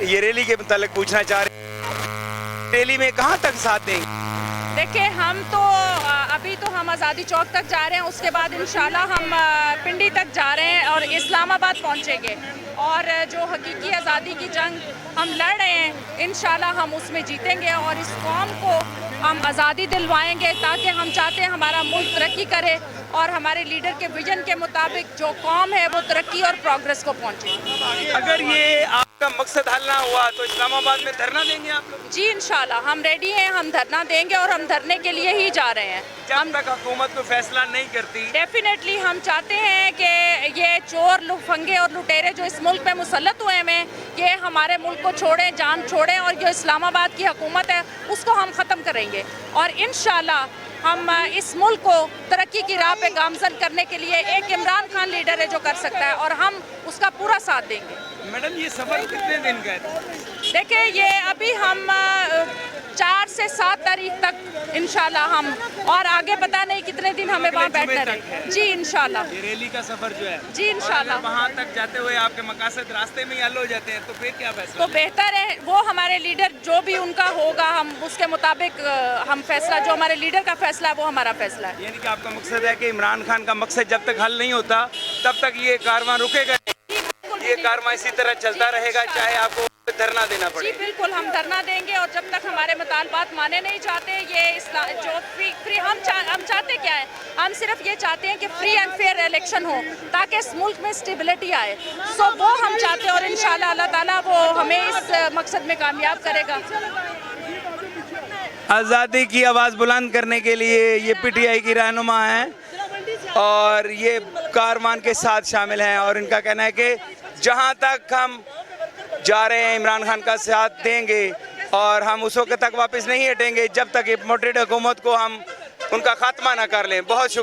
ये रैली के मुतालिक पूछना चाह रहे हैं, रैली में कहाँ तक साथ देंगे? देखिए, हम तो अभी तो हम आज़ादी चौक तक जा रहे हैं, उसके बाद इंशाल्लाह हम पिंडी तक जा रहे हैं और इस्लामाबाद पहुंचेंगे। और जो हकीकी आज़ादी की जंग हम लड़ रहे हैं, इंशाल्लाह हम उसमें जीतेंगे और इस कौम को हम आज़ादी दिलवाएंगे, ताकि हम चाहते हैं हमारा मुल्क तरक्की करे और हमारे लीडर के विजन के मुताबिक जो कौम है वो तरक्की और प्रोग्रेस को पहुंचे। अगर ये आपका मकसद हल ना हुआ तो इस्लामाबाद में धरना देंगे आप लोग? जी इंशाल्लाह हम रेडी हैं, हम धरना देंगे और हम धरने के लिए ही जा रहे हैं। जब तक हुकूमत को फैसला नहीं करती। डेफिनेटली हम चाहते हैं कि ये चोर लुफंगे और लुटेरे जो इस मुल्क पे मुसल्लत हुए हैं, ये हमारे मुल्क को छोड़ें, जान छोड़ें और जो इस्लामाबाद की हुकूमत है उसको हम ख़त्म करेंगे और इंशाल्लाह हम इस मुल्क को तरक्की की राह पे गामजन करने के लिए एक इमरान खान लीडर है जो कर सकता है और हम उसका पूरा साथ देंगे। मैडम, ये सफर कितने दिन का है? देखिए, ये अभी हम 4 से 7 तारीख तक इंशाल्लाह हम, और आगे पता नहीं कितने दिन हमें वहाँ बैठना है। जी इंशाल्लाह। ये रैली का सफर जो है जी इंशाल्लाह। वहाँ तक जाते हुए आपके मकासद रास्ते में ही हल हो जाते हैं तो फिर क्या फैसला? तो बेहतर है वो हमारे लीडर जो भी उनका होगा, हम उसके मुताबिक हम फैसला, जो हमारे लीडर का फैसला है वो हमारा फैसला है। यानी कि आपका मकसद है कि इमरान खान का मकसद जब तक हल नहीं होता तब तक ये कारवां रुकेगा, ये कारवां इसी तरह चलता रहेगा, चाहे आपको धरना देना पड़े? जी बिल्कुल, हम धरना देंगे और जब तक हमारे मुतालबात माने नहीं जाते, ये जो फ्री हम चाहते क्या है, हम सिर्फ ये चाहते हैं कि फ्री एंड फेयर इलेक्शन हो ताकि इस मुल्क में स्टेबिलिटी आए। सो वो हम चाहते हैं और इंशाल्लाह अल्लाह ताला वो हमें इस मकसद में कामयाब करेगा। आज़ादी की आवाज़ बुलंद करने के लिए ये पीटीआई की रहनुमा हैं और ये कारवान के साथ शामिल हैं और इनका कहना है कि जहां तक हम जा रहे हैं इमरान खान का साथ देंगे और हम उस वक्त तक वापस नहीं हटेंगे जब तक ये मोटेड हुकूमत को हम उनका खात्मा ना कर लें। बहुत शुक्रिया।